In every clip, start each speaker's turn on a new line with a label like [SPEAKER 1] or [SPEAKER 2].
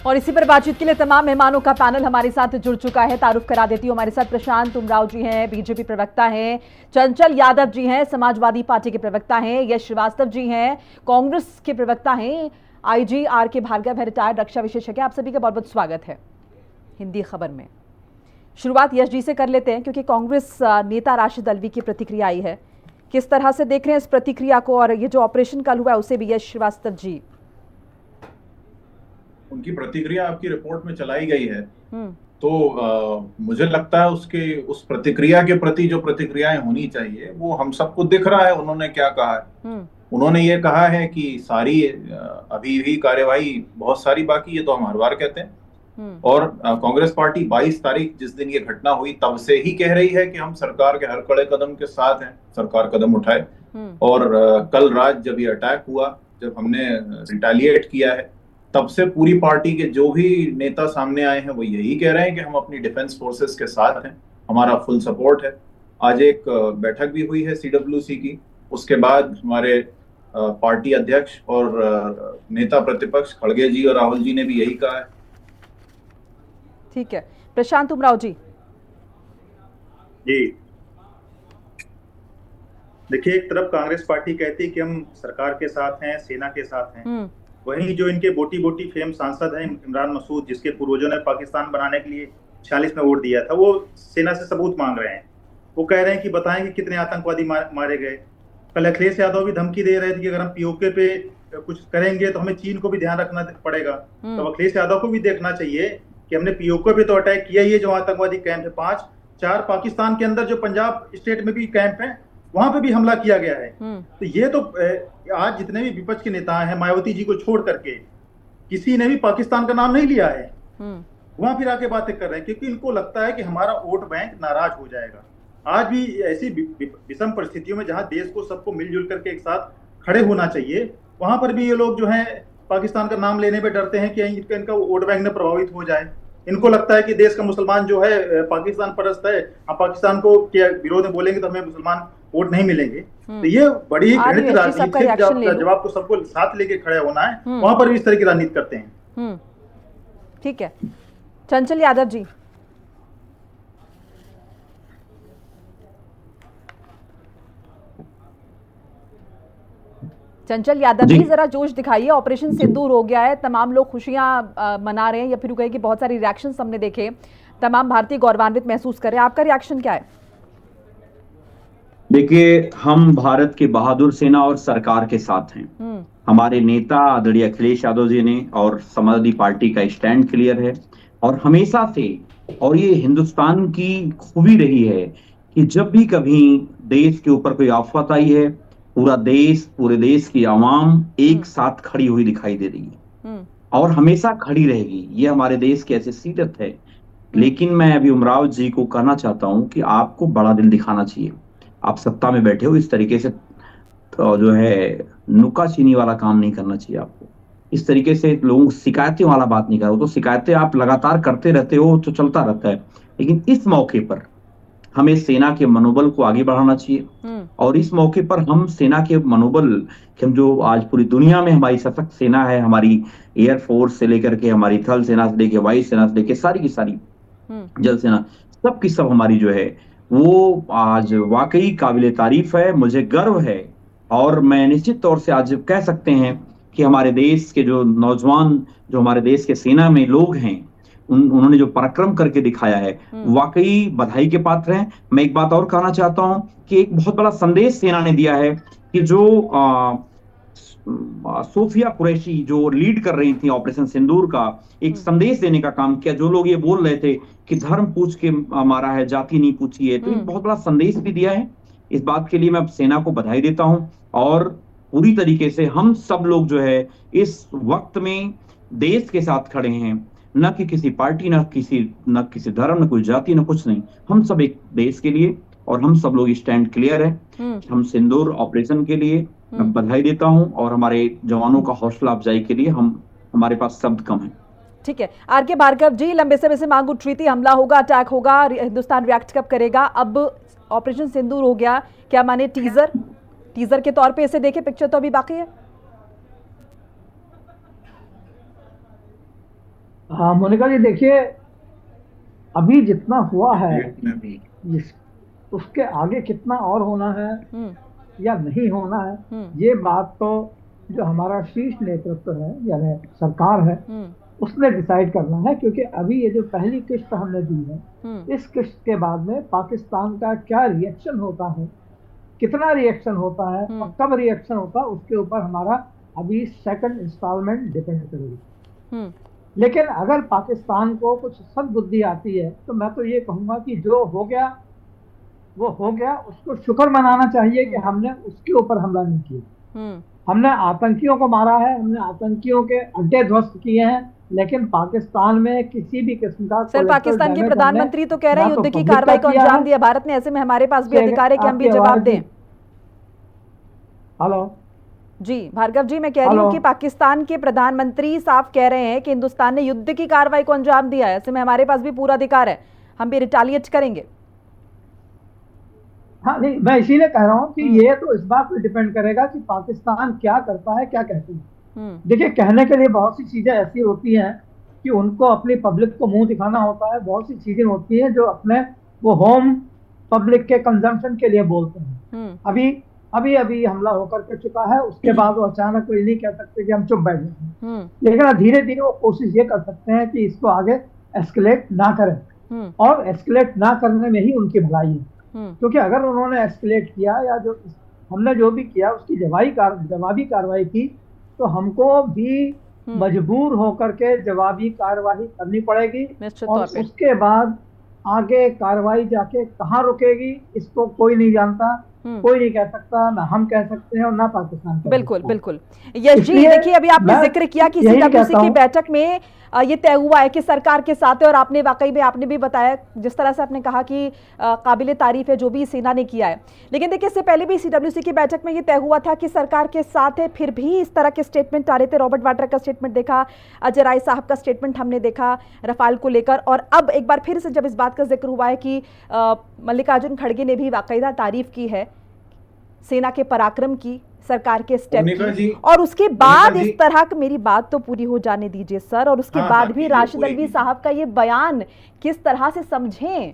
[SPEAKER 1] और इसी पर बातचीत के लिए तमाम मेहमानों का पैनल हमारे साथ जुड़ चुका है। तारुफ करा देती हूँ, हमारे साथ प्रशांत उमराव जी हैं, बीजेपी प्रवक्ता हैं, चंचल यादव जी हैं, समाजवादी पार्टी के प्रवक्ता हैं, यश श्रीवास्तव जी हैं, कांग्रेस के प्रवक्ता हैं, आईजी आर.के. भार्गव है, रिटायर्ड रक्षा विशेषज्ञ। आप सभी का बहुत बहुत स्वागत है हिंदी खबर में। शुरुआत यश जी से कर लेते हैं क्योंकि कांग्रेस नेता राशिद अल्वी की प्रतिक्रिया आई है। किस तरह से देख रहे हैं इस प्रतिक्रिया को, और ये जो ऑपरेशन कल हुआ है उसे भी यश श्रीवास्तव जी?
[SPEAKER 2] उनकी प्रतिक्रिया आपकी रिपोर्ट में चलाई गई है, तो मुझे लगता है उसके उस प्रतिक्रिया के प्रति जो प्रतिक्रियाएं होनी चाहिए वो हम सबको दिख रहा है। उन्होंने क्या कहा है? उन्होंने ये कहा है कि सारी अभी भी कार्यवाही बहुत सारी बाकी है, तो हम हर बार कहते हैं। और कांग्रेस पार्टी 22 तारीख जिस दिन ये घटना हुई तब से ही कह रही है कि हम सरकार के हर कड़े कदम के साथ हैं, सरकार कदम उठाए। और कल रात जब ये अटैक हुआ, जब हमने रिटेलिएट किया है, तब से पूरी पार्टी के जो भी नेता सामने आए हैं वो यही कह रहे हैं कि हम अपनी डिफेंस फोर्सेस के साथ हैं, हमारा फुल सपोर्ट है। आज एक बैठक भी हुई है सीडब्ल्यूसी की, उसके बाद हमारे पार्टी अध्यक्ष और नेता प्रतिपक्ष खड़गे जी और राहुल जी ने भी यही कहा है।
[SPEAKER 1] ठीक है, प्रशांत उमराव जी।
[SPEAKER 3] जी देखिए, एक तरफ कांग्रेस पार्टी कहती है कि हम सरकार के साथ हैं, सेना के साथ हैं, वहीं जो इनके बोटी बोटी फेम सांसद हैं इमरान मसूद, जिसके पूर्वजों ने पाकिस्तान बनाने के लिए 46 में वोट दिया था, वो सेना से सबूत मांग रहे हैं। वो कह रहे हैं कि बताएं कि कितने आतंकवादी मारे गए। कल अखिलेश यादव भी धमकी दे रहे थे कि अगर हम पीओके पे कुछ करेंगे तो हमें चीन को भी ध्यान रखना पड़ेगा। तो अखिलेश यादव को भी देखना चाहिए कि हमने पीओके पे तो अटैक किया ही है, जो आतंकवादी कैंप है 5-4 पाकिस्तान के अंदर, जो पंजाब स्टेट में भी कैंप है, वहां पे भी हमला किया गया है। तो ये तो आज जितने भी विपक्ष के नेता हैं, मायावती जी को छोड़ करके किसी ने भी पाकिस्तान का नाम नहीं लिया है। वहां फिर आके बातें कर रहे हैं क्योंकि इनको लगता है कि हमारा वोट बैंक नाराज हो जाएगा। आज भी ऐसी विषम परिस्थितियों में जहां देश को सबको मिलजुल करके एक साथ खड़े होना चाहिए, वहां पर भी ये लोग जो है पाकिस्तान का नाम लेने पे डरते हैं कि इनका वोट बैंक न प्रभावित हो जाए। इनको लगता है कि देश का मुसलमान जो है पाकिस्तान परस्त है, हम पाकिस्तान को के विरोध में बोलेंगे तो हमें मुसलमान वोट नहीं मिलेंगे। तो ये बड़ी ही घृणित राजनीति है। जब आपको सबको साथ लेके खड़े होना है, वहां पर भी इस तरह की राजनीति करते हैं।
[SPEAKER 1] ठीक है, चंचल यादव जी। चंचल यादव जी, जरा जोश दिखाइए। ऑपरेशन सिंदूर हो गया है, तमाम लोग खुशियां मना रहे हैं, या फिर कहे कि बहुत सारी रिएक्शंस हमने देखे, तमाम भारतीय गौरवान्वित महसूस कर रहे हैं। आपका रिएक्शन क्या है?
[SPEAKER 4] देखिए, हम भारत की बहादुर सेना और सरकार के साथ हैं। हमारे नेता आदरणीय अखिलेश यादव जी ने और समाजवादी पार्टी का स्टैंड क्लियर है, और हमेशा से, और ये हिंदुस्तान की खूबी रही है कि जब भी कभी देश के ऊपर कोई आफत आई है, पूरा देश, पूरे देश की आवाम एक साथ खड़ी हुई दिखाई दे रही है और हमेशा खड़ी रहेगी। ये हमारे देश की ऐसी सीरत है। लेकिन मैं अभी उमराव जी को कहना चाहता हूं कि आपको बड़ा दिल दिखाना चाहिए। आप सत्ता में बैठे हो, इस तरीके से तो जो है नुकाचीनी वाला काम नहीं करना चाहिए आपको। इस तरीके से लोगों शिकायतें वाला बात नहीं करो। तो शिकायतें आप लगातार करते रहते हो तो चलता रहता है, लेकिन इस मौके पर हमें सेना के मनोबल को आगे बढ़ाना चाहिए। और इस मौके पर हम सेना के मनोबल, हम जो आज पूरी दुनिया में हमारी सशक्त सेना है, हमारी एयरफोर्स से लेकर के हमारी थल सेना से लेकर वायु सेना से लेकर सारी की सारी जल सेना, सब की सब हमारी जो है वो आज वाकई काबिले तारीफ है। मुझे गर्व है, और मैं निश्चित तौर से आज कह सकते हैं कि हमारे देश के जो नौजवान, जो हमारे देश के सेना में लोग हैं, उन्होंने जो पराक्रम करके दिखाया है, वाकई बधाई के पात्र हैं। मैं एक बात और कहना चाहता हूं कि एक बहुत बड़ा संदेश सेना ने दिया है कि जो सोफिया कुरैशी जो लीड कर रही थी ऑपरेशन सिंदूर का, एक संदेश देने का काम किया। जो लोग ये बोल रहे थे कि धर्म पूछ के मारा है, जाति नहीं पूछी है, तो एक बहुत बड़ा संदेश भी दिया है। इस बात के लिए मैं सेना को बधाई देता हूं, और पूरी तरीके से हम सब लोग जो है इस वक्त में देश के साथ खड़े हैं, न कि किसी पार्टी, न किसी धर्म, न कोई जाति, न कुछ नहीं। हम सब एक देश के लिए, और हम सब लोग स्टैंड क्लियर है। हम सिंदूर ऑपरेशन के लिए मैं बधाई देता हूं, और हमारे जवानों का हौसला अफजाई के लिए हमारे पास शब्द कम है।
[SPEAKER 1] ठीक है, आर.के. भार्गव जी, लंबे समय से मांग उठ रही थी, हमला होगा, अटैक होगा, हिंदुस्तान रिएक्ट कब करेगा? अब ऑपरेशन सिंदूर हो गया, क्या माने टीजर के तौर पे इसे देखे? पिक्चर तो अभी बाकी है।
[SPEAKER 3] देखिए,
[SPEAKER 5] हाँ मोनिका जी, देखिए अभी जितना हुआ है उसके आगे कितना और होना है या नहीं होना है, ये बात तो जो हमारा शीर्ष नेतृत्व है यानी सरकार है उसने डिसाइड करना है। क्योंकि अभी ये जो पहली किस्त हमने दी है, इस किस्त के बाद में पाकिस्तान का क्या रिएक्शन होता है, कितना रिएक्शन होता है और कब रिएक्शन होता है, उसके ऊपर हमारा अभी सेकंड इंस्टॉलमेंट डिपेंड करेगी। लेकिन अगर पाकिस्तान को कुछ सद्बुद्धि आती है तो मैं तो ये कहूंगा कि जो हो गया वो हो गया, उसको शुक्र मनाना चाहिए कि हमने उसके ऊपर हमला नहीं किया। हमने आतंकियों को मारा है, हमने आतंकियों के अड्डे ध्वस्त किए हैं, लेकिन पाकिस्तान में किसी भी किस्म का
[SPEAKER 1] सर पाकिस्तान के प्रधानमंत्री तो कह रहे हैं युद्ध की कार्रवाई को अंजाम दिया भारत ने, ऐसे में हमारे पास भी अधिकार है कि हम भी जवाब दें।
[SPEAKER 5] हेलो
[SPEAKER 1] जी भार्गव जी, मैं कह रही हूँ कि पाकिस्तान के प्रधानमंत्री साफ कह रहे हैं कि हिंदुस्तान ने युद्ध की कार्रवाई को अंजाम दिया है, ऐसे में हमारे पास भी पूरा अधिकार है, हम भी रिटालिएट करेंगे।
[SPEAKER 5] हाँ नहीं, मैं इसीलिए कह रहा हूँ कि ये तो इस बात पर डिपेंड करेगा कि पाकिस्तान क्या करता है, क्या कहते हैं। देखिए कहने के लिए बहुत सी चीजें ऐसी होती हैं कि उनको अपनी पब्लिक को मुंह दिखाना होता है, बहुत सी चीजें होती हैं जो अपने वो होम पब्लिक के कंजम्पशन के लिए बोलते हैं। अभी अभी हमला होकर के चुका है, उसके बाद वो अचानक कोई नहीं कह सकते कि हम चुप बैठ जाएं, लेकिन धीरे धीरे वो कोशिश ये कर सकते हैं कि इसको आगे एस्केलेट ना करें, और एस्केलेट ना करने में ही उनकी भलाई है। क्योंकि अगर उन्होंने एस्केलेट किया या जो हमने जो भी किया उसकी जवाबी कार्रवाई की, तो हमको भी मजबूर होकर के जवाबी कार्रवाई करनी पड़ेगी, और उसके बाद आगे कार्रवाई जाके कहाँ रुकेगी इसको कोई नहीं जानता, कोई नहीं कह सकता, ना हम कह सकते हैं और ना पाकिस्तान।
[SPEAKER 1] बिल्कुल बिल्कुल यश जी, देखिए अभी आपने जिक्र किया कि सीडब्ल्यूसी की बैठक में ये तय हुआ है कि सरकार के साथ है, और आपने वाकई में आपने भी बताया जिस तरह से आपने कहा कि काबिले तारीफ है जो भी सेना ने किया है। लेकिन देखिए इससे पहले भी सीडब्ल्यूसी की बैठक में ये तय हुआ था कि सरकार के साथ है, फिर भी इस तरह के स्टेटमेंट आ रहे थे। रॉबर्ट वाड्रा का स्टेटमेंट देखा, अजय राय साहब का स्टेटमेंट हमने देखा रफाल को लेकर, और अब एक बार फिर से जब इस बात का जिक्र हुआ है कि मल्लिकार्जुन खड़गे ने भी बाकायदा तारीफ की है सेना के पराक्रम की, सरकार के स्टेप की, और उसके बाद इस तरह का, मेरी बात तो पूरी हो जाने दीजिए सर, और उसके बाद भी राशिद अल्वी साहब का ये बयान किस तरह से समझें?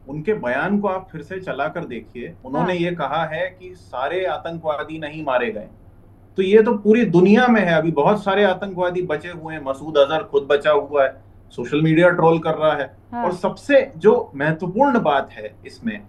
[SPEAKER 2] उनके बयान को आप फिर से चलाकर देखिए, उन्होंने ये कहा है कि सारे आतंकवादी नहीं मारे गए, तो ये तो पूरी दुनिया में है, अभी बहुत सारे आतंकवादी बचे हुए हैं, मसूद अजहर खुद बचा हुआ है, सोशल मीडिया ट्रोल कर रहा है। और सबसे जो महत्वपूर्ण बात है इसमें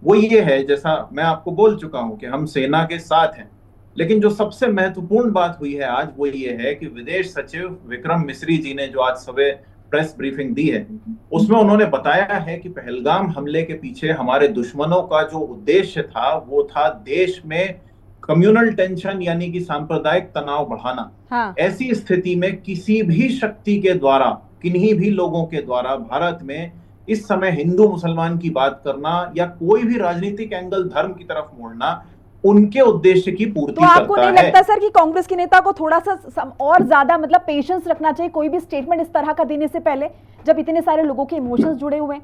[SPEAKER 2] वो ये है, जैसा मैं आपको बोल चुका हूं कि हम सेना के साथ हैं, लेकिन जो सबसे महत्वपूर्ण बात हुई है आज वो ये है कि विदेश सचिव विक्रम मिस्री जी ने जो आज सुबह प्रेस ब्रीफिंग दी है, उसमें उन्होंने बताया है कि पहलगाम हमले के पीछे हमारे दुश्मनों का जो उद्देश्य था वो था देश में कम्युनल टेंशन यानी कि सांप्रदायिक तनाव बढ़ाना। ऐसी स्थिति में किसी भी शक्ति के द्वारा, किन्हीं भी लोगों के द्वारा भारत में इस समय हिंदू मुसलमान की बात करना या कोई भी राजनीतिक एंगल धर्म की तरफ मोड़ना उनके उद्देश्य की पूर्ति करता है।
[SPEAKER 1] तो आपको नहीं लगता सर कि कांग्रेस के नेता को थोड़ा सा और ज्यादा मतलब पेशेंस रखना चाहिए कोई भी स्टेटमेंट इस तरह का देने से पहले, जब इतने सारे लोगों के इमोशंस जुड़े हुए हैं?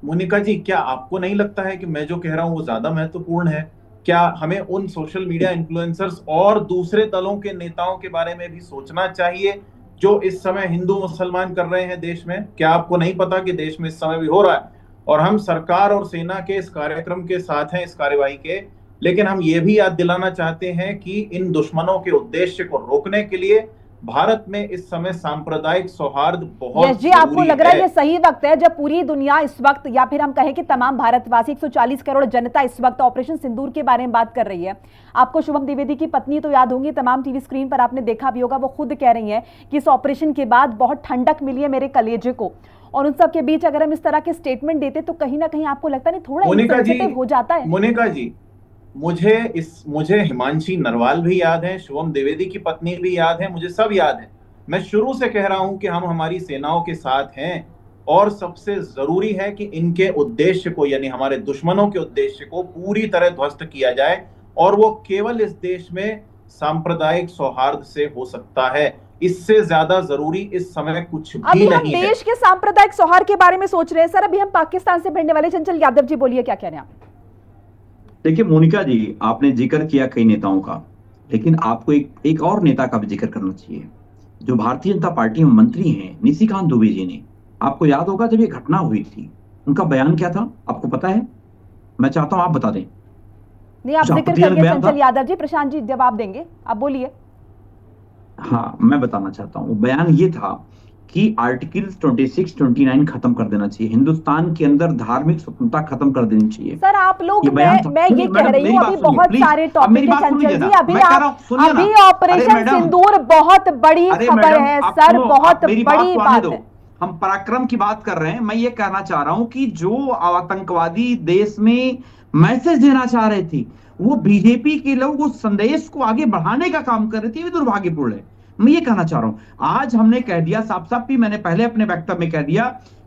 [SPEAKER 2] मोनिका जी, क्या आपको नहीं लगता है कि मैं जो कह रहा हूं वो ज्यादा महत्वपूर्ण है? क्या हमें उन सोशल मीडिया इन्फ्लुएंसर्स और दूसरे दलों के नेताओं के बारे में भी सोचना चाहिए जो इस समय हिंदू मुसलमान कर रहे हैं देश में? क्या आपको नहीं पता कि देश में इस समय भी हो रहा है? और हम सरकार और सेना के इस कार्यक्रम के साथ हैं, इस कार्यवाही के, लेकिन हम ये भी याद दिलाना चाहते हैं कि इन दुश्मनों के उद्देश्य को रोकने के लिए भारत में इस समय सांप्रदायिक सौहार्द बहुत
[SPEAKER 1] जी, आपको लग रहा है ये सही वक्त है जब पूरी दुनिया इस वक्त, या फिर हम कहें कि तमाम भारतवासी 140 करोड़ जनता इस वक्त ऑपरेशन सिंदूर के बारे में बात कर रही है। आपको शुभम द्विवेदी की पत्नी तो याद होंगी, तमाम टीवी स्क्रीन पर आपने देखा भी होगा, वो खुद कह रही है कि इस ऑपरेशन के बाद बहुत ठंडक मिली है मेरे कलेजे को। और उन सब के बीच अगर हम इस तरह के स्टेटमेंट देते तो कहीं ना कहीं आपको लगता नहीं थोड़ा इनसेंसिटिव हो जाता है?
[SPEAKER 2] मोनिका जी, मुझे हिमांशी नरवाल भी याद है, शुभम द्विवेदी की पत्नी भी याद है, मुझे सब याद है। मैं शुरू से कह रहा हूं कि हम हमारी सेनाओं के साथ हैं, और सबसे जरूरी है कि इनके उद्देश्य को यानी हमारे दुश्मनों के उद्देश्य को पूरी तरह ध्वस्त किया जाए, और वो केवल इस देश में सांप्रदायिक सौहार्द से हो सकता है। इससे ज्यादा जरूरी इस समय कुछ भी नहीं है।
[SPEAKER 1] देश के सांप्रदायिक सौहार्द के बारे में सोच रहे हैं सर, अभी हम पाकिस्तान से भिड़ने वाले। चंचल यादव जी बोलिए, क्या कह रहे हैं आप?
[SPEAKER 4] देखिए मोनिका जी, आपने जिक्र किया कई नेताओं का, लेकिन आपको एक और नेता का भी जिक्र करना चाहिए। जो भारतीय जनता पार्टी में मंत्री हैं निशिकांत दुबे जी ने, आपको याद होगा जब ये घटना हुई थी उनका बयान क्या था, आपको पता है? मैं चाहता हूं आप बता दें।
[SPEAKER 1] नहीं, आप जिक्र करिए चंचल यादव जी, प्रशांत जी जवाब देंगे, आप बोलिए।
[SPEAKER 4] हाँ, मैं बताना चाहता हूँ, बयान ये था कि आर्टिकल 26, 29 खत्म कर देना चाहिए, हिंदुस्तान के अंदर धार्मिक स्वतंत्रता खत्म कर देनी चाहिए।
[SPEAKER 1] सर आप लोग, मैं ये कह रही हूँ, अभी बहुत सारे टॉपिक है चंचल जी, अभी ऑपरेशन सिंदूर बहुत बड़ी खबर है सर, बहुत बड़ी बात है।
[SPEAKER 4] हम पराक्रम की बात कर रहे हैं। मैं ये कहना चाह रहा हूं कि जो आतंकवादी देश में मैसेज देना चाह रहे थे, वो बीजेपी के लोग उस संदेश को आगे बढ़ाने का काम कर रहे थे, ये दुर्भाग्यपूर्ण है। मैं ये कहना चाह रहा हूं, आज हमने कह दिया साफ साफ, भी मैंने पहले अपने वक्तव्य में कह दिया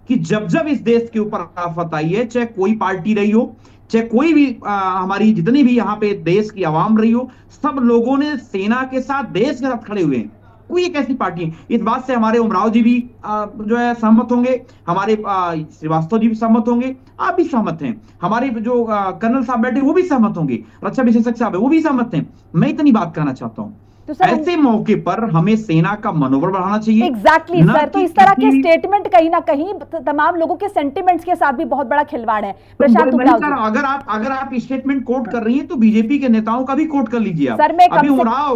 [SPEAKER 4] कि जब जब इस देश के ऊपर आफत आई है, चाहे कोई पार्टी रही हो, चाहे कोई भी हमारी जितनी भी यहाँ पे देश की आवाम रही हो, सब लोगों ने सेना के साथ, देश के साथ खड़े हुए हैं। कोई एक ऐसी पार्टी है, इस बात से हमारे उमराव जी भी जो है सहमत होंगे, हमारे श्रीवास्तव जी भी सहमत होंगे, आप भी सहमत हैं, हमारे जो कर्नल साहब बैठे वो भी सहमत होंगे, रक्षा विशेषज्ञ साहब है वो भी सहमत हैं। मैं इतनी बात कहना चाहता हूं, तो ऐसे मौके पर हमें सेना का मनोबल बढ़ाना चाहिए।
[SPEAKER 1] एग्जैक्टली सर, तो इस तरह के स्टेटमेंट कहीं ना कहीं तमाम लोगों के सेंटिमेंट्स के साथ भी बहुत बड़ा खिलवाड़ है। प्रशांत,
[SPEAKER 4] अगर आप स्टेटमेंट कोट कर रही हैं तो बीजेपी के नेताओं का भी कोट कर लीजिए।
[SPEAKER 1] सर मैं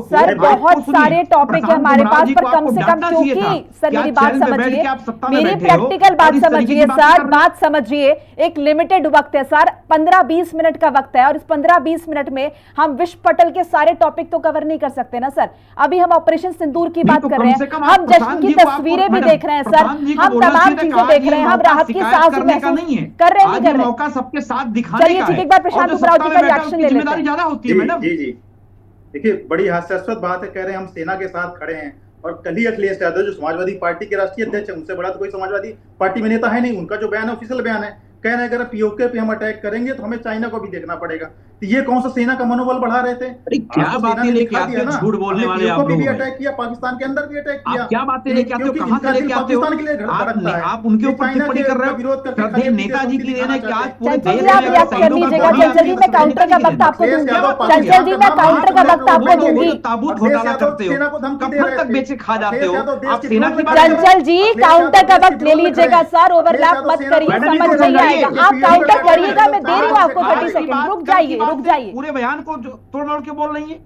[SPEAKER 1] सर बहुत सारे टॉपिक है हमारे पास, पर कम से कम क्योंकि सर मेरी बात समझिए, मेरी प्रैक्टिकल बात समझिए सर, बात समझिए, एक लिमिटेड वक्त है सर, 15-20 मिनट का वक्त है, और इस 15-20 मिनट में हम विश्व पटल के सारे टॉपिक तो कवर नहीं कर सकते ना सर। अभी हम ऑपरेशन सिंदूर की बात कर रहे हैं, हम जश्न की तस्वीरें भी देख रहे हैं सर, हम तमाम चीजें देख रहे हैं, हम राहत की सांस महसूस कर रहे हैं, कर रहे हैं।
[SPEAKER 4] सबके साथ दिखाने
[SPEAKER 1] चलिए ठीक, एक बार प्रशांत उमराव जी का रिएक्शन ले लेते हैं।
[SPEAKER 4] ज्यादा होती है मैडम।
[SPEAKER 3] जी जी, देखिए बड़ी हास्यास्पद बात है, कह रहे हैं हम सेना के साथ खड़े हैं, और कल ही अखिलेश यादव जो समाजवादी पार्टी के राष्ट्रीय अध्यक्ष है, उनसे बड़ा तो कोई समाजवादी पार्टी में नेता है नहीं, उनका जो बयान है ऑफिशियल बयान है, कह रहे हैं अगर पीओके पे हम अटैक करेंगे तो हमें चाइना को भी देखना पड़ेगा। तो ये कौन सा सेना का मनोबल बढ़ा रहे थे?
[SPEAKER 4] क्या बातें लेके आते हो, झूठ बोलने वाले आप लोग।
[SPEAKER 3] भी अटैक किया, पाकिस्तान के अंदर भी अटैक किया।
[SPEAKER 4] क्या बातें लेके आते हो, कहां से लेके आते हो? आप उनके ऊपर टिप्पणी कर रहे हो। नेताजी की देन है कि आज पूरे देश में
[SPEAKER 1] कर लीजिएगा। चंचल जी मैं काउंटर का वक्त आपको दूंगी, चंचल जी मैं काउंटर का वक्त आपको दूंगी।
[SPEAKER 4] ताबूत घोटाला करते हो, कब तक बेचे खा जाते हो आप सेना की बात।
[SPEAKER 1] चंचल जी काउंटर का वक्त ले लीजिएगा सर, ओवरलैप मत करिए, समझ नहीं आएगा। आप काउंटर करिएगा, मैं दे रही हूँ आपको 30 सेकंड, रुक जाइए रुक जाइए,
[SPEAKER 4] पूरे बयान को तोड़ मोड़ के बोल रही है।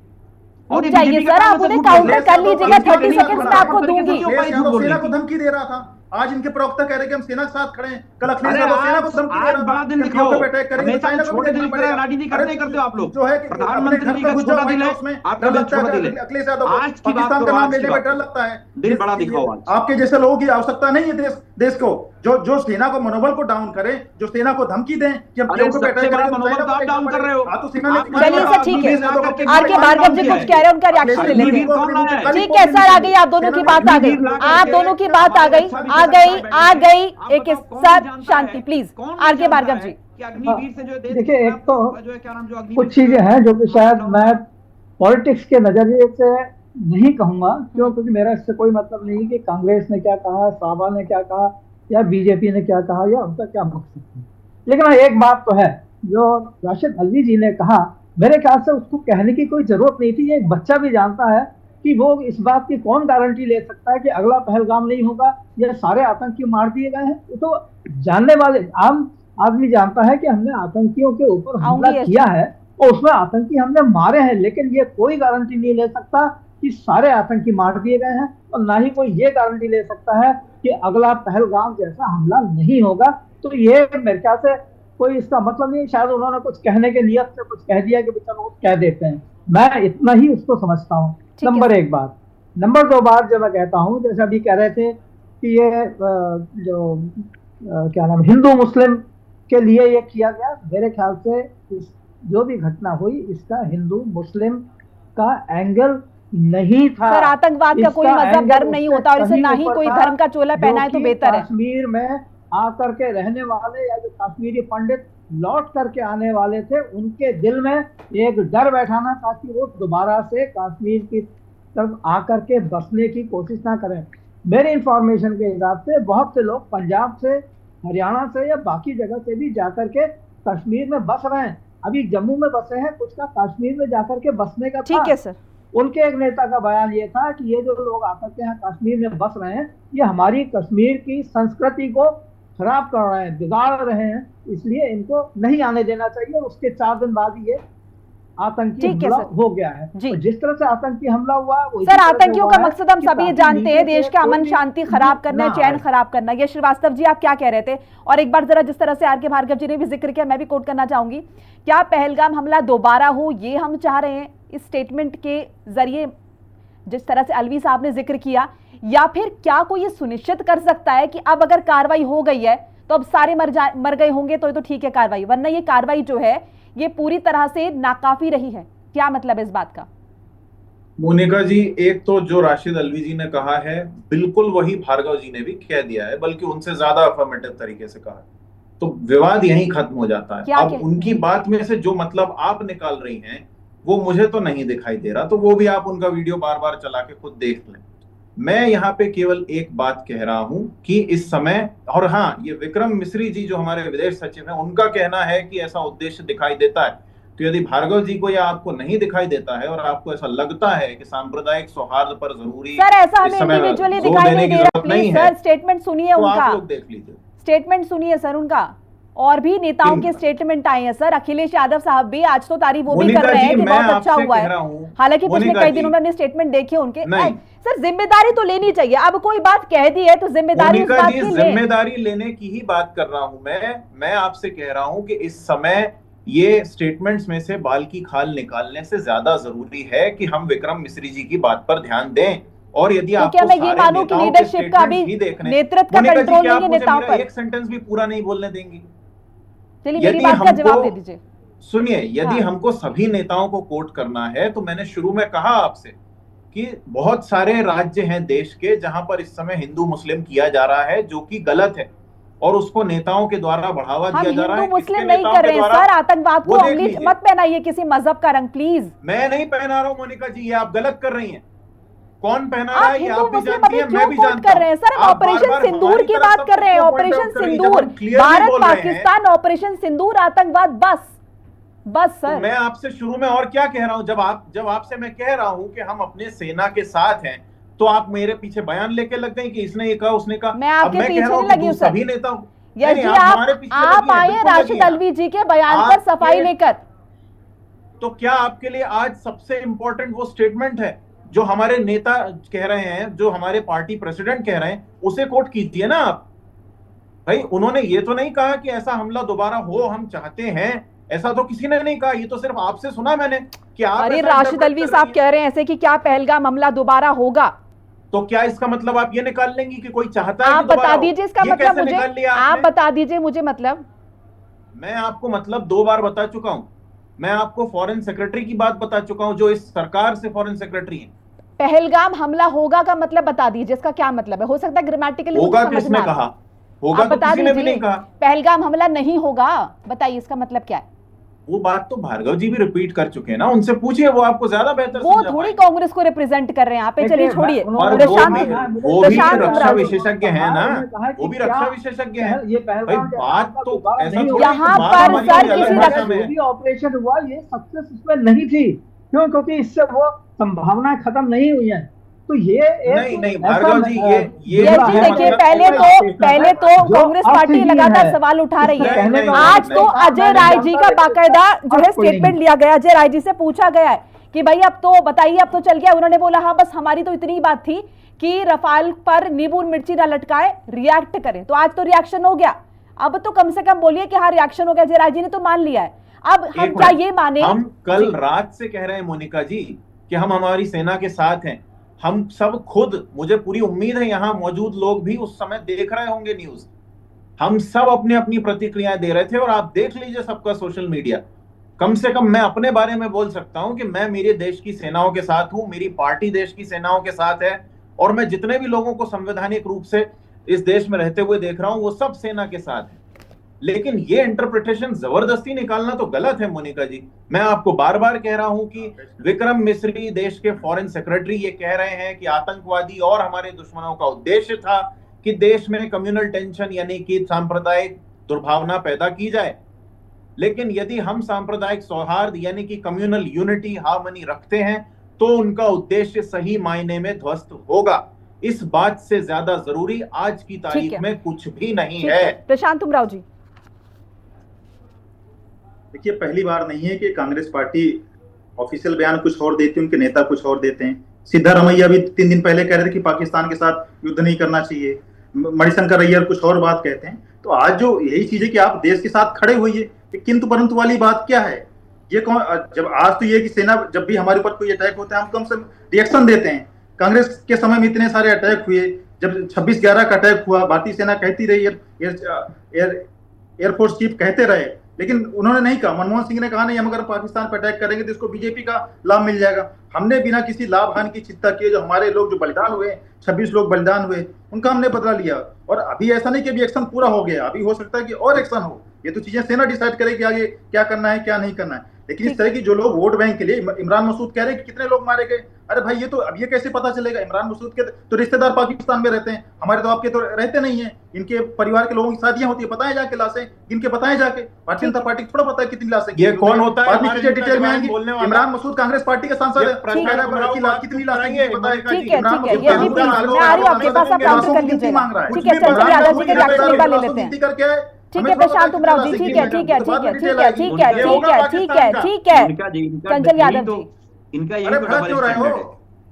[SPEAKER 1] रुक जाइए सर, आप उन्हें काउंटर कर लीजिएगा, 30 सेकंड में आपको दूंगी।
[SPEAKER 3] सेना को धमकी दे रहा था, आज इनके प्रवक्ता कह रहे हैं कि हम सेना के साथ खड़े हैं, कल अखिलेश यादव सेना को धमकी दे रहा था,
[SPEAKER 4] बड़ा दिन दिखाओ,
[SPEAKER 3] अटैक करेंगे, चाइना को
[SPEAKER 4] छोटे दिल की तरह राजनीति करते करते हो आप लोग।
[SPEAKER 3] जो है
[SPEAKER 4] प्रधानमंत्री जी का छोटा दिल है, आपका दिल छोटा दिल है।
[SPEAKER 3] अखिलेश यादव
[SPEAKER 4] आज की बात
[SPEAKER 3] पाकिस्तान का नाम लेने में डर लगता है,
[SPEAKER 4] दिल बड़ा दिखाओ।
[SPEAKER 3] आपके जैसे लोगों की आवश्यकता नहीं है देश को, जो सेना को मनोबल को डाउन करे, जो सेना को धमकी दें कि हम पीओके पे अटैक करेंगे,
[SPEAKER 4] मनोबल तो आप डाउन कर रहे हो।
[SPEAKER 1] चलिए सर ठीक है, आर के भार्गव जी कुछ कह रहे हैं, उनका रिएक्शन ले लेते हैं। ठीक है सर, आ गई आप दोनों की बात, आ गई आप दोनों की बात, आ गई आ गई आ गई। एक सर शांति प्लीज, आर के भार्गव जी।
[SPEAKER 5] देखिए एक तो कुछ चीजें हैं जो कि शायद मैं पॉलिटिक्स के नजरिए से नहीं कहूंगा, क्यों, क्योंकि मेरा इससे कोई मतलब नहीं कि कांग्रेस ने क्या कहा, साबा ने क्या कहा, या बीजेपी ने क्या कहा, या उनका क्या मकसद है। लेकिन हाँ एक बात तो है, जो राशिद अल्वी जी ने कहा, मेरे ख्याल से उसको कहने की कोई जरूरत नहीं थी। एक बच्चा भी जानता है कि वो इस बात की कौन गारंटी ले सकता है कि अगला पहलगाम नहीं होगा या सारे आतंकी मार दिए गए हैं। तो जानने वाले आम आदमी जानता है कि हमने आतंकियों के ऊपर हमला किया है और उसमें आतंकी हमने मारे हैं, लेकिन ये कोई गारंटी नहीं ले सकता कि सारे आतंकी मार दिए गए हैं, और ना ही कोई ये गारंटी ले सकता है कि अगला पहलगाम जैसा हमला नहीं होगा। तो ये मेरे ख्याल से कोई इसका मतलब नहीं, शायद उन्होंने कुछ कहने के नियत से कुछ कह दिया कि चलो कुछ कह देते हैं, मैं इतना ही उसको समझता हूँ। नंबर एक बात। नंबर दो बात जो मैं कहता हूँ, जैसे अभी कह रहे थे कि ये जो क्या नाम हिंदू मुस्लिम के लिए ये किया गया, मेरे ख्याल से जो भी घटना हुई इसका हिंदू मुस्लिम का एंगल नहीं था।
[SPEAKER 1] सर आतंकवाद का कोई मजहब धर्म नहीं होता, और इसे ना ही कोई धर्म का चोला पहना है तो बेहतर है।
[SPEAKER 5] कश्मीर में आकर के रहने वाले या जो कश्मीरी पंडित लौट करके आने वाले थे, उनके दिल में एक डर बैठाना ताकि वो दोबारा से कश्मीर की तरफ आकर के बसने की कोशिश ना करें। मेरे इंफॉर्मेशन के हिसाब से बहुत से लोग पंजाब से, हरियाणा से या बाकी जगह से भी जाकर के कश्मीर में बस रहे हैं। अभी जम्मू में बसे हैं, कुछ का कश्मीर में जाकर के बसने का।
[SPEAKER 1] ठीक है सर,
[SPEAKER 5] उनके एक नेता का बयान ये था कि ये जो लोग आकर के यहाँ कश्मीर में बस रहे हैं, ये हमारी कश्मीर की संस्कृति को खराब कर रहे हैं, बिगाड़ रहे हैं, इसलिए इनको नहीं आने देना चाहिए। उसके 4 दिन बाद ये आतंकी हमला हो गया है।
[SPEAKER 1] जी।
[SPEAKER 5] तो जिस तरह से आतंकी हमला हुआ
[SPEAKER 1] सर, आतंकियों का मकसद हम सभी जानते हैं, देश का अमन शांति खराब करना, चैन खराब करना। ये श्रीवास्तव जी आप क्या कह रहे थे? और एक बार जरा जिस तरह से आर के भार्गव जी ने भी जिक्र किया, मैं भी कोट करना चाहूंगी, क्या पहलगाम हमला दोबारा हो ये हम चाह रहे हैं इस स्टेटमेंट के जरिए, जिस तरह से अलवी साहब ने जिक्र किया, या फिर क्या कोई ये सुनिश्चित कर सकता है कि अब अगर कार्रवाई हो गई है तो अब सारे मर गए होंगे तो ठीक है कार्रवाई, वरना ये कार्रवाई जो है ये पूरी तरह से नाकाफी रही है? क्या मतलब है इस बात का?
[SPEAKER 2] मोनिका जी, एक तो जो राशिद अलवी जी ने कहा है बिल्कुल वही भार्गव जी ने भी कह दिया है, बल्कि उनसे ज्यादा अफर्मेटिव तरीके से कहा है, तो विवाद यहीं खत्म हो जाता है। अब उनकी बात में से जो मतलब आप निकाल रही हैं वो मुझे तो नहीं दिखाई दे रहा, तो वो भी आप उनका वीडियो बार बार चला के खुद देख लें। मैं यहाँ पे केवल एक बात कह रहा हूं कि इस समय, और हाँ, ये विक्रम मिश्री जी जो हमारे विदेश सचिव हैं, उनका कहना है कि ऐसा उद्देश्य दिखाई देता है। तो यदि भार्गव जी को या आपको नहीं दिखाई देता है और आपको ऐसा लगता है कि सांप्रदायिक सौहार्द पर जरूरी
[SPEAKER 1] सर ऐसा हमें इंडिविजुअली दिखाई नहीं दे रहा, प्लीज सर स्टेटमेंट सुनिए उनका,
[SPEAKER 2] आप लोग देख लीजिए,
[SPEAKER 1] स्टेटमेंट सुनिए सर उनका। और भी नेताओं के स्टेटमेंट आए हैं सर, अखिलेश यादव साहब भी आज तो तारीफ वो भी कर रहे हैं कि बहुत अच्छा हुआ है, हालांकि पिछले कई दिनों में हमने स्टेटमेंट देखे उनके। सर जिम्मेदारी तो लेनी चाहिए, अब कोई बात कह दी है तो जिम्मेदारी उस बात की लें।
[SPEAKER 2] जिम्मेदारी लेने की ही बात कर रहा हूं मैं आपसे कह रहा हूं कि इस समय ये स्टेटमेंट्स में से बाल की खाल निकालने से ज्यादा जरूरी है कि हम विक्रम मिश्री जी की बात पर ध्यान दें। और यदि
[SPEAKER 1] तो क्या मैं ये मानूं कि लीडरशिप का भी नेतृत्व का कंट्रोल नहीं है नेताओं पर?
[SPEAKER 2] एक सेंटेंस भी पूरा नहीं बोलने देंगी?
[SPEAKER 1] चलिए मेरी बात का जवाब दे दीजिए।
[SPEAKER 2] सुनिए, यदि हमको सभी नेताओं को कोट करना है तो मैंने शुरू में कहा आपसे कि बहुत सारे राज्य हैं देश के जहां पर इस समय हिंदू मुस्लिम किया जा रहा है, जो कि गलत है, और उसको नेताओं के द्वारा बढ़ावा दिया जा रहा है।
[SPEAKER 1] हिंदू मुस्लिम नहीं कर रहे हैं सर, आतंकवाद को उंगली मत पहनाइए किसी मजहब का रंग, प्लीज।
[SPEAKER 2] मैं नहीं पहना रहा हूं मोनिका जी, ये आप गलत कर रही हैं। कौन पहना रहा है ये आप भी जानती हैं, मैं भी जानता
[SPEAKER 1] कर रहे हैं सर। हम ऑपरेशन सिंदूर की बात कर रहे हैं, ऑपरेशन सिंदूर, भारत पाकिस्तान ऑपरेशन सिंदूर, आतंकवाद, बस सर।
[SPEAKER 2] तो मैं आपसे शुरू में और क्या कह रहा हूं, जब आपसे मैं कह रहा हूं कि हम अपने सेना के साथ हैं, तो आप मेरे पीछे बयान लेके लग गई कि इसने ये कहा उसने कहा।
[SPEAKER 1] मैं आपके पीछे नहीं लगी हूं सर,
[SPEAKER 2] सभी नेताओं
[SPEAKER 1] जी आप आए राशिद अलवी जी के बयान पर सफाई लेकर।
[SPEAKER 2] तो क्या आपके लिए आज सबसे इंपॉर्टेंट वो स्टेटमेंट है जो हमारे नेता कह रहे हैं, जो हमारे पार्टी प्रेसिडेंट कह रहे हैं, उसे कोट कीजिए ना आप। भाई उन्होंने ये तो नहीं कहा कि ऐसा हमला दोबारा हो हम चाहते हैं, ऐसा तो किसी ने नहीं कहा, ये तो सिर्फ आपसे सुना मैंने कि आप।
[SPEAKER 1] अरे राशिद अलवी साहब कह रहे हैं ऐसे कि क्या पहलगाम हमला दोबारा होगा,
[SPEAKER 2] तो क्या इसका मतलब आप ये निकाल लेंगी कि कोई चाहता है?
[SPEAKER 1] आप बता दीजिए इसका मतलब मुझे, आप बता दीजिए मुझे मतलब।
[SPEAKER 2] मैं आपको मतलब 2 बार बता चुका हूं, मैं आपको फॉरेन सेक्रेटरी की बात बता चुका हूं जो इस सरकार से फॉरेन सेक्रेटरी हैं।
[SPEAKER 1] पहलगाम हमला होगा का मतलब बता दीजिए, इसका क्या मतलब है? हो सकता है ग्रामेटिकली
[SPEAKER 2] होगा, किसने कहा होगा? तो किसी ने भी नहीं कहा।
[SPEAKER 1] पहलगाम हमला नहीं होगा, बताइए इसका मतलब क्या है?
[SPEAKER 2] वो बात तो भार्गव जी भी रिपीट कर चुके हैं ना, उनसे पूछिए, वो आपको ज्यादा बेहतर
[SPEAKER 1] वो थोड़ी कांग्रेस को रिप्रेजेंट कर रहे हैं यहाँ पे। चलिए छोड़िए,
[SPEAKER 2] वो भी रक्षा विशेषज्ञ हैं ना, वो भी रक्षा विशेषज्ञ हैं। भाई बात तो ऐसा
[SPEAKER 1] यहाँ पर सर किसी
[SPEAKER 5] ऑपरेशन हुआ, ये सक्सेस इसमें नहीं थी, क्योंकि इससे वो संभावनाएं खत्म नहीं हुई हैं। तो ये
[SPEAKER 2] नहीं भार्गव जी, ये
[SPEAKER 1] देखिए, पहले तो कांग्रेस पार्टी लगातार सवाल उठा रही है। आज तो अजय राय जी का बाकायदा जो है स्टेटमेंट लिया गया, अजय राय जी से पूछा गया है कि भाई अब तो बताइए, अब तो चल गया। उन्होंने बोला हाँ बस हमारी तो इतनी बात थी कि रफाल पर नींबू मिर्ची ना लटकाए, रिएक्ट करें। तो आज तो रिएक्शन हो गया, अब तो कम से कम बोलिए कि हाँ रिएक्शन हो गया। अजय राय जी ने तो मान लिया है, अब हम क्या ये माने?
[SPEAKER 2] हम कल रात से कह रहे हैं मोनिका जी कि हम हमारी सेना के साथ हैं। हम सब खुद, मुझे पूरी उम्मीद है यहाँ मौजूद लोग भी उस समय देख रहे होंगे न्यूज, हम सब अपनी अपनी प्रतिक्रियाएं दे रहे थे। और आप देख लीजिए सबका सोशल मीडिया। कम से कम मैं अपने बारे में बोल सकता हूं कि मैं मेरे देश की सेनाओं के साथ हूं, मेरी पार्टी देश की सेनाओं के साथ है, और मैं जितने भी लोगों को संवैधानिक रूप से इस देश में रहते हुए देख रहा हूं वो सब सेना के साथ है। लेकिन ये इंटरप्रिटेशन जबरदस्ती निकालना तो गलत है मोनिका जी। मैं आपको बार बार कह रहा हूं कि विक्रम मिश्री देश के फॉरेन सेक्रेटरी ये कह रहे हैं कि आतंकवादी और हमारे दुश्मनों का उद्देश्य था कि देश में कम्युनल टेंशन यानी कि सांप्रदायिक दुर्भावना पैदा की जाए। लेकिन यदि हम सांप्रदायिक सौहार्द यानी कि कम्युनल यूनिटी, हार्मनी रखते हैं तो उनका उद्देश्य सही मायने में ध्वस्त होगा। इस बात से ज्यादा जरूरी आज की तारीख में कुछ भी नहीं है।
[SPEAKER 1] प्रशांत उमराव जी,
[SPEAKER 3] देखिए, पहली बार नहीं है कि कांग्रेस पार्टी ऑफिशियल बयान कुछ और देती है, उनके नेता कुछ और देते हैं। सिद्धारमैया भी 3 दिन पहले कह रहे थे कि पाकिस्तान के साथ युद्ध नहीं करना चाहिए, मणिशंकर अय्यर कुछ और बात कहते हैं। तो आज जो यही चीज है कि आप देश के साथ खड़े होइए, किंतु परंतु वाली बात क्या है? ये कौन, जब आज तो ये कि सेना जब भी हमारे ऊपर कोई अटैक होता है हम कम से रिएक्शन देते हैं। कांग्रेस के समय में इतने सारे अटैक हुए, जब 26/11 का अटैक हुआ भारतीय सेना कहती रही, एयरफोर्स चीफ कहते रहे, लेकिन उन्होंने नहीं कहा। मनमोहन सिंह ने कहा नहीं, हम अगर पाकिस्तान पर अटैक करेंगे तो इसको बीजेपी का लाभ मिल जाएगा। हमने बिना किसी लाभ हानि की चिंता किए जो हमारे लोग जो बलिदान हुए, 26 लोग बलिदान हुए, उनका हमने बदला लिया। और अभी ऐसा नहीं कि अभी एक्शन पूरा हो गया, अभी हो सकता है कि और एक्शन हो। ये तो चीजें सेना डिसाइड करेगी आगे क्या करना है क्या नहीं करना है। लेकिन इस तरह की जो लोग वोट बैंक के लिए, इमरान मसूद कह रहे हैं कि कितने लोग मारे गए, अरे भाई ये तो अब ये कैसे पता चलेगा? इमरान मसूद के तो रिश्तेदार पाकिस्तान में रहते हैं, हमारे तो आपके तो रहते नहीं है। इनके परिवार के लोगों की शादियां होती है, पता है जाके लाशें, इनके बताए जाके। भारतीय जनता पार्टी को थोड़ा पता है कितनी लाशें,
[SPEAKER 2] ये कौन होता है?
[SPEAKER 3] डिटेल में आएंगे। इमरान मसूद कांग्रेस पार्टी के सांसद है, कितनी लाशें पता है?
[SPEAKER 1] ठीक है, मैं आ रही हूँ आपके पास, आप काउंटर कर लीजिएगा। ठीक है, चंचल यादव जी के रिएक्शन एक बार ले लेते हैं। ठीक है प्रशांत उमराव जी, ठीक है चंचल यादव जी,
[SPEAKER 4] इनका यही तो डबल स्टैंडर्ड है।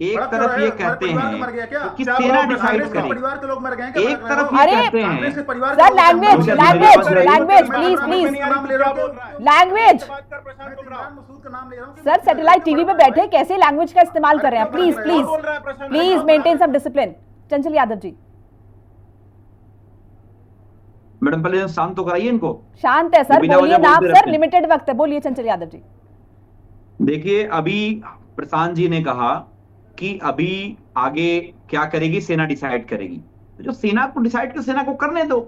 [SPEAKER 4] एक तरफ ये कहते हैं कि सेना डिसाइड करे, एक तरफ ये कहते हैं
[SPEAKER 1] sir language language sir, satellite TV पे बैठे कैसे लैंग्वेज का इस्तेमाल कर रहे हैं? Please maintain some discipline. Chanchal Yadav ji,
[SPEAKER 4] madam पहले शांत तो कराइए इनको।
[SPEAKER 1] शांत है सर, बोलिए ना आप सर, लिमिटेड वक्त है, बोलिए चंचल यादव जी।
[SPEAKER 4] देखिए, अभी प्रशांत जी ने कहा कि अभी आगे क्या करेगी सेना डिसाइड करेगी। तो जो सेना को डिसाइड कर, सेना को करने दो।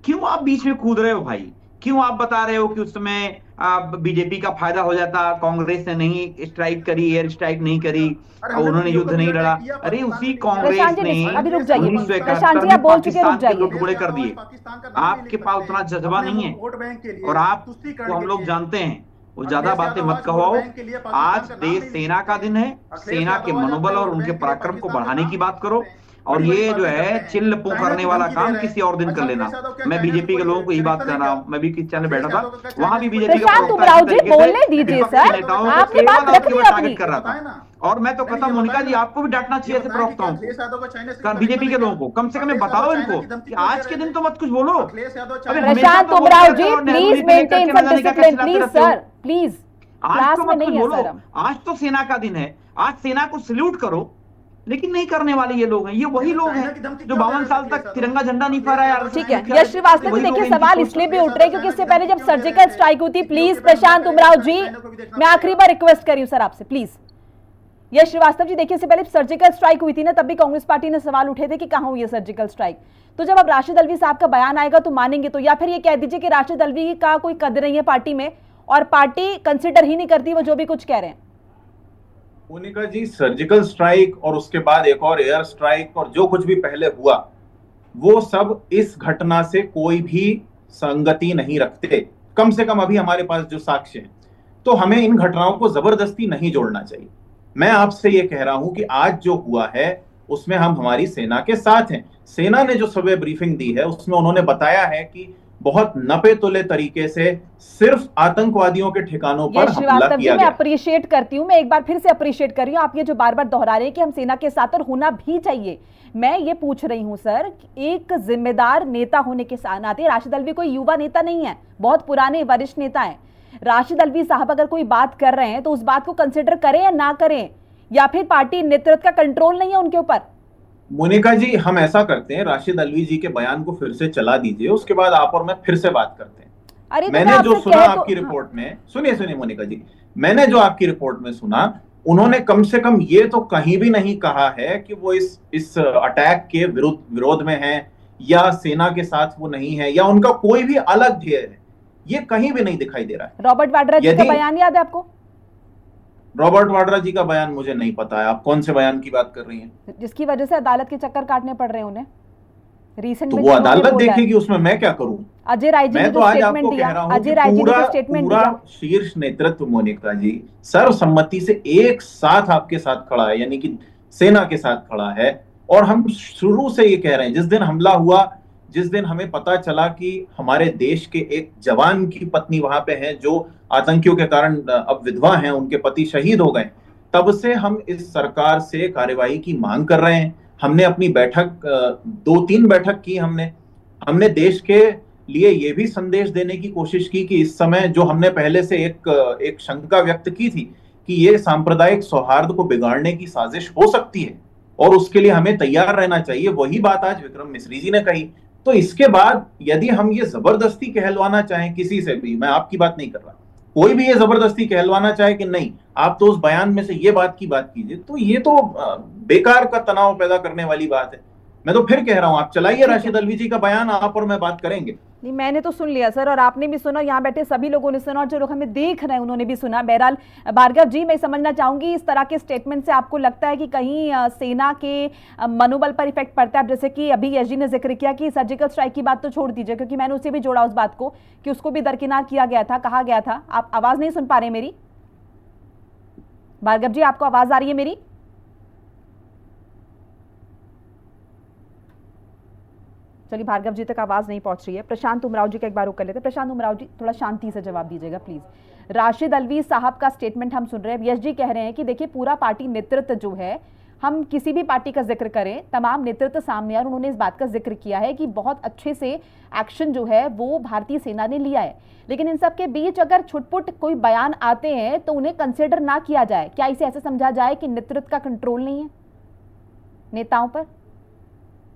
[SPEAKER 4] क्यों आप बीच में कूद रहे हो भाई? क्यों आप बता रहे हो कि उस समय बीजेपी का फायदा हो जाता, कांग्रेस ने नहीं स्ट्राइक करी, एयर स्ट्राइक नहीं करी, उन्होंने युद्ध नहीं लड़ा? अरे उसी कांग्रेस ने 1971 में पाकिस्तान के टुकड़े कर दिए। आपके पास उतना जज्बा नहीं है और आपको हम लोग जानते हैं, वो ज्यादा बातें मत कहो। आज देश सेना का दिन है, सेना के मनोबल और उनके पराक्रम को बढ़ाने की बात करो। और ये जो है चिल्ल पो करने वाला काम किसी और दिन कर लेना। मैं बीजेपी के लोगों को यही बात कर रहा हूँ। मैं भी किस चैनल बैठा था, वहां भी बीजेपी
[SPEAKER 1] प्रशांत उमराव जी बोलने दीजिए सर, आपने बात रख ली अपनी।
[SPEAKER 4] कर रहा था। और मैं तो कहता हूँ मोनिका जी, आपको भी डांटना चाहिए ऐसे प्रवक्ताओं को, बीजेपी के लोगों को। कम से कम बताओ इनको कि आज के दिन तो मत कुछ बोलो।
[SPEAKER 1] Prashant Umrao ji please maintain some discipline, please sir, please.
[SPEAKER 4] आज तो मत कुछ बोलो, आज तो सेना का दिन है, आज सेना को सल्यूट करो। लेकिन नहीं करने वाले ये लोग हैं, ये वही लोग हैं जो 52 साल तक तिरंगा झंडा नहीं फहराया।
[SPEAKER 1] ठीक है यश श्रीवास्तव जी, देखिए सवाल इसलिए भी उठ रहे हैं क्योंकि इससे पहले जब सर्जिकल स्ट्राइक हुई थी, प्लीज प्रशांत उमराव जी, मैं आखिरी बार रिक्वेस्ट कर रही हूं सर आपसे, प्लीज। यश श्रीवास्तव जी, देखिए इससे पहले सर्जिकल स्ट्राइक हुई थी ना, तब भी कांग्रेस पार्टी ने सवाल उठे थे कि कहां हुई है सर्जिकल स्ट्राइक। तो जब अब राशिद अल्वी साहब का बयान आएगा तो मानेंगे तो, या फिर ये कह दीजिए कि राशिद अल्वी का कोई कदर नहीं है पार्टी में और पार्टी कंसिडर ही नहीं करती वो जो भी कुछ कह रहे हैं?
[SPEAKER 2] मोनिका जी, सर्जिकल स्ट्राइक और उसके बाद एक और एयर स्ट्राइक और जो कुछ भी पहले हुआ, वो सब इस घटना से कोई भी संगति नहीं रखते। कम से कम अभी हमारे पास जो साक्ष्य हैं, तो हमें इन घटनाओं को जबरदस्ती नहीं जोड़ना चाहिए। मैं आपसे ये कह रहा हूं कि आज जो हुआ है उसमें हम हमारी सेना के साथ हैं। सेना ने जो सुबह ब्रीफिंग दी है उसमें उन्होंने बताया है कि बहुत नपे तुले तरीके से सिर्फ आतंकवादियों के ठिकानों पर हमला किया
[SPEAKER 1] गया। मैं अप्रिशिएट करती हूँ, मैं एक बार फिर से अप्रिशिएट कर रही हूँ, आप ये जो बार बार दोहरा रहे हैं कि हम सेना के साथ और होना भी चाहिए। मैं ये पूछ रही हूँ सर, एक जिम्मेदार नेता होने के नाते, राशिद अल्वी कोई युवा नेता नहीं है, बहुत पुराने वरिष्ठ नेता है। राशिद अल्वी साहब अगर कोई बात कर रहे हैं तो उस बात को कंसिडर करें या ना करें, या फिर पार्टी नेतृत्व का कंट्रोल नहीं है उनके ऊपर?
[SPEAKER 2] मोनिका जी, हम ऐसा करते हैं, राशिद अल्वी जी के बयान को फिर से चला दीजिए, उसके बाद आप और मैं फिर से बात करते हैं।
[SPEAKER 1] अरे
[SPEAKER 2] मैंने जो सुना आपकी रिपोर्ट में, सुनिए मोनिका जी, मैंने जो आपकी रिपोर्ट में सुना, उन्होंने कम से कम ये तो कहीं भी नहीं कहा है कि वो इस अटैक के विरोध में है या सेना के साथ वो नहीं है या उनका कोई भी अलग ध्येय है, ये कहीं भी नहीं दिखाई दे रहा है।
[SPEAKER 1] रॉबर्ट वाड्रा जी का बयान याद है आपको?
[SPEAKER 2] रॉबर्ट वाड्रा जी का बयान मुझे नहीं पता है, आप कौन से बयान की बात कर रही हैं?
[SPEAKER 1] जिसकी वजह से अदालत के चक्कर काटने पड़ रहे हैं उन्हें। रिसेंट
[SPEAKER 2] तो
[SPEAKER 1] में
[SPEAKER 2] वो
[SPEAKER 1] जिन्होंने
[SPEAKER 2] अदालत
[SPEAKER 1] बोला है।
[SPEAKER 2] देखेगी, उसमें मैं क्या करूं?
[SPEAKER 1] अजय राय जी ने
[SPEAKER 2] मैं तो
[SPEAKER 1] जो
[SPEAKER 2] आज
[SPEAKER 1] स्टेटमेंट
[SPEAKER 2] आपको
[SPEAKER 1] दिया,
[SPEAKER 2] कह रहा हूं
[SPEAKER 1] अजय
[SPEAKER 2] कि
[SPEAKER 1] राय जी ने
[SPEAKER 2] पूरा
[SPEAKER 1] जो स्टेटमेंट
[SPEAKER 2] पूरा
[SPEAKER 1] दिया,
[SPEAKER 2] शीर्ष नेतृत्व मोनिका जी सर्वसम्मति से एक साथ आपके साथ खड़ा है, यानी कि सेना के साथ खड़ा है। और हम शुरू से ये कह रहे हैं, जिस दिन हमला हुआ, जिस दिन हमें पता चला कि हमारे देश के एक जवान की पत्नी वहां पे है जो आतंकियों के कारण अब विधवा हैं, उनके पति शहीद हो गए, तब से हम इस सरकार से कार्यवाही की मांग कर रहे हैं। हमने अपनी बैठक 2-3 बैठक की, हमने देश के लिए ये भी संदेश देने की कोशिश की कि इस समय जो हमने पहले से एक शंका व्यक्त की थी कि ये सांप्रदायिक सौहार्द को बिगाड़ने की साजिश हो सकती है और उसके लिए हमें तैयार रहना चाहिए, वही बात आज विक्रम मिश्री जी ने कही। तो इसके बाद यदि हम ये जबरदस्ती कहलवाना चाहें किसी से भी, मैं आपकी बात नहीं कर रहा, कोई भी ये जबरदस्ती कहलवाना चाहे कि नहीं आप तो उस बयान में से ये बात की बात कीजिए, तो ये तो बेकार का तनाव पैदा करने वाली बात है। मैं तो फिर कह रहा हूं, आप चलाइए राशिद अल्वी जी का बयान, आप और मैं बात करेंगे।
[SPEAKER 1] नहीं, मैंने तो सुन लिया सर, और आपने भी सुना, यहाँ बैठे सभी लोगों ने सुना, और जो लोग हमें देख रहे हैं उन्होंने भी सुना। बहरहाल भार्गव जी, मैं समझना चाहूंगी इस तरह के स्टेटमेंट से आपको लगता है कि कहीं सेना के मनोबल पर इफेक्ट पड़ता है? अब जैसे कि अभी यश जी ने जिक्र किया कि सर्जिकल स्ट्राइक की बात तो छोड़ दीजिए, क्योंकि मैंने उसे भी जोड़ा उस बात को कि उसको भी दरकिनार किया गया था, कहा गया था। आप आवाज नहीं सुन पा रहे मेरी? भार्गव जी, आपको आवाज आ रही है मेरी? चलिए, भार्गव जी तक आवाज नहीं पहुंच रही है। प्रशांत उमराव जी का एक बार रुक कर लेते हैं। प्रशांत उमराव जी, थोड़ा शांति से जवाब दीजिएगा प्लीज। राशिद अल्वी साहब का स्टेटमेंट हम सुन रहे हैं। यश जी कह रहे हैं कि देखिए पूरा पार्टी नेतृत्व जो है, हम किसी भी पार्टी का जिक्र करें, तमाम नेतृत्व सामने, और उन्होंने इस बात का जिक्र किया है कि बहुत अच्छे से एक्शन जो है वो भारतीय सेना ने लिया है। लेकिन इन सब के बीच अगर छुटपुट कोई बयान आते हैं तो उन्हें कंसिडर ना किया जाए। क्या इसे ऐसे समझा जाए कि नेतृत्व का कंट्रोल नहीं है नेताओं पर?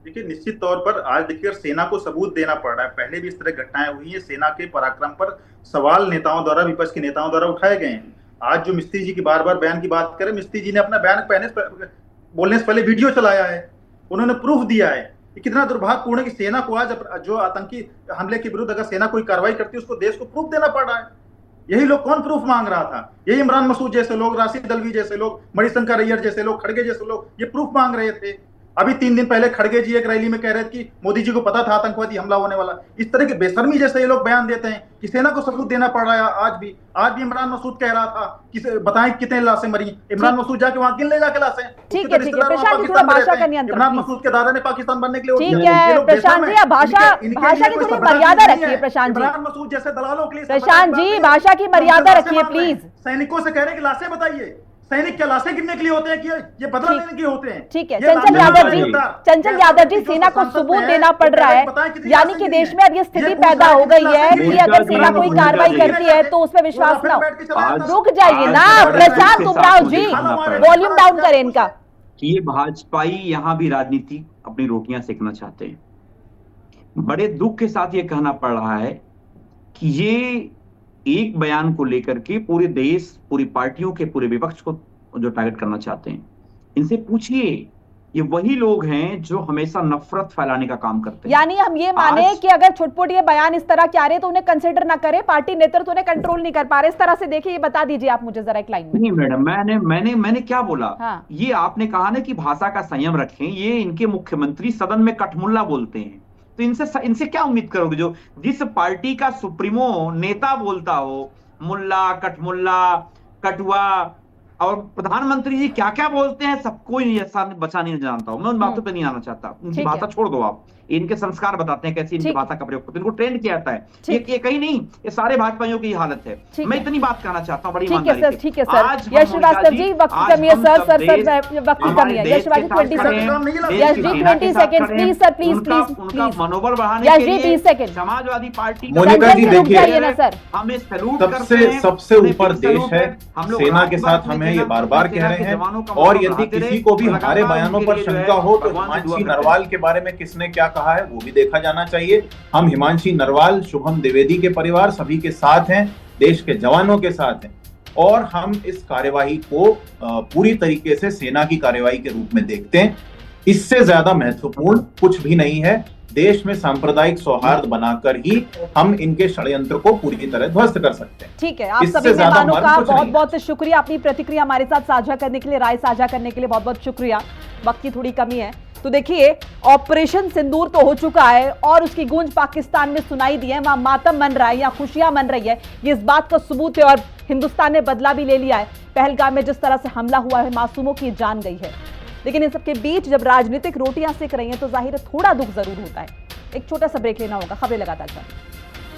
[SPEAKER 3] देखिए, निश्चित तौर पर आज देखिए सेना को सबूत देना पड़ रहा है। पहले भी इस तरह घटनाएं हुई हैं, सेना के पराक्रम पर सवाल नेताओं द्वारा, विपक्ष के नेताओं द्वारा उठाए गए हैं। आज जो मिस्त्री जी की बार बार बयान की बात करें, मिस्त्री जी ने अपना बयान बोलने से पहले वीडियो चलाया है, उन्होंने प्रूफ दिया है। ये कितना दुर्भाग्यपूर्ण है कि सेना को आज जो आतंकी हमले के विरुद्ध अगर सेना कोई कार्रवाई करती है उसको देश को प्रूफ देना पड़ रहा है। यही लोग कौन प्रूफ मांग रहा था? यही इमरान मसूद जैसे लोग, राशिद अल्वी जैसे लोग, मणिशंकर अय्यर जैसे लोग, खड़गे जैसे लोग ये प्रूफ मांग रहे थे। अभी 3 दिन पहले खड़गे जी एक रैली में कह रहे थे कि मोदी जी को पता था आतंकवादी हमला होने वाला। इस तरह के बेशर्मी जैसे ये लोग बयान देते हैं कि सेना को सबूत देना पड़ रहा है। आज भी इमरान मसूद कह रहा था कि बताएं कितने लाशें मरी। इमरान मसूद जाके वहां गिन ले जाके लाशें।
[SPEAKER 1] ठीक है, प्रशांत जी, थोड़ा भाषा का नियंत्रण।
[SPEAKER 3] इमरान मसूद के दादा ने पाकिस्तान बनने के लिए
[SPEAKER 1] ठीक है प्रशांत जी, भाषा की थोड़ी मर्यादा रखिए प्रशांत जी।
[SPEAKER 3] इमरान मसूद जैसे दलालों के लिए
[SPEAKER 1] प्रशांत जी, भाषा की मर्यादा रखिए प्लीज।
[SPEAKER 3] सैनिकों से कह रहे हैं कि लाशें बताइए। सैनिक क्या लाशें गिनने के लिए होते हैं कि ये बदला लेने के लिए होते हैं?
[SPEAKER 1] ठीक है, चंचल यादव जी, सेना को सबूत देना पड़ रहा है, यानी कि देश में अब ये स्थिति पैदा हो गई है कि अगर सेना कोई कार्रवाई करती है तो उसमें विश्वास ना हो। रुक जाइए ना प्रशांत उमराव जी, वॉल्यूम डाउन करें इनका।
[SPEAKER 4] ये भाजपाई यहाँ भी राजनीति अपनी रोटियां सेकना चाहते हैं। बड़े दुख के साथ ये कहना पड़ रहा है कि ये एक बयान को लेकर के पूरे देश, पूरी पार्टियों के, पूरे विपक्ष को जो टारगेट करना चाहते हैं, इनसे पूछिए। ये वही लोग हैं जो हमेशा नफरत फैलाने का काम करते हैं।
[SPEAKER 1] यानी हम ये माने कि अगर छुटपुट ये बयान इस तरह के आ रहे तो उन्हें कंसिडर ना करें, पार्टी नेतृत्व उन्हें कंट्रोल नहीं कर पा रहे, इस तरह से देखिए। ये बता दीजिए आप मुझे जरा एक लाइन में।
[SPEAKER 4] नहीं मैडम, मैंने क्या बोला?
[SPEAKER 1] हाँ।
[SPEAKER 4] ये आपने कहा ना कि भाषा का संयम रखें। ये इनके मुख्यमंत्री सदन में कठमुल्ला बोलते हैं, तो इनसे क्या उम्मीद करोगे? जो जिस पार्टी का सुप्रीमो नेता बोलता हो मुल्ला, कठमुल्ला, कटुआ, और प्रधानमंत्री जी क्या क्या बोलते हैं सब कोई बचा नहीं जानता हूं। मैं उन बातों पे नहीं आना चाहता, उनकी भाषा छोड़ दो आप। इनके संस्कार बताते हैं कैसी इनकी भाषा का प्रयोग करते हैं, इनको ट्रेंड किया जाता है। ये कहीं नहीं, ये सारे भाजपाइयों की हालत है। मैं इतनी बात कहना चाहता हूँ बड़ी ईमानदारी से।
[SPEAKER 1] ठीक है सर, यश श्रीवास्तव जी, वक्त की कमी है सर, वक्त की कमी है। Yash Shrivastava 20 second please sir, please
[SPEAKER 4] मनोबल बढ़ाने
[SPEAKER 1] यश जी 20 सेकंड।
[SPEAKER 4] समाजवादी पार्टी
[SPEAKER 2] मोनिका जी देखिए
[SPEAKER 1] ना सर,
[SPEAKER 4] हमें सैल्यूट
[SPEAKER 2] सबसे ऊपर देश है, सेना के साथ हमें ये बार बार कह रहे हैं। और यदि किसी को भी हमारे बयानों पर शंका हो तो हिमांशी नरवाल के बारे में किसने क्या कहा है वो भी देखा जाना चाहिए। हम हिमांशी नरवाल, शुभम द्विवेदी के परिवार सभी के साथ हैं, देश के जवानों के साथ हैं, और हम इस कार्यवाही को पूरी तरीके से सेना की कार्यवाही के रूप में देखते हैं। इससे ज्यादा महत्वपूर्ण कुछ भी नहीं है। देश में सांप्रदायिक सौहार्द बनाकर ही हम इनके षड्यंत्र को पूरी तरह ध्वस्त कर सकते हैं।
[SPEAKER 1] ठीक है, आप सभी मेहमानों का बहुत बहुत शुक्रिया, अपनी प्रतिक्रिया हमारे साथ साझा करने के लिए, राय साझा करने के लिए बहुत बहुत शुक्रिया। वक्त की थोड़ी कमी है, तो देखिए, ऑपरेशन सिंदूर तो हो चुका है और उसकी गूंज पाकिस्तान में सुनाई दी है, वहां मातम मन रहा है या खुशियां मन रही है, ये इस बात का सबूत है। और हिंदुस्तान ने बदला भी ले लिया है। पहलगाम में जिस तरह से हमला हुआ है, मासूमों की जान गई है। लेकिन इन सबके बीच जब राजनीतिक रोटियां सेक रही हैं तो जाहिर है थोड़ा दुख जरूर होता है। एक छोटा सा ब्रेक लेना होगा, खबरें लगातार जारी।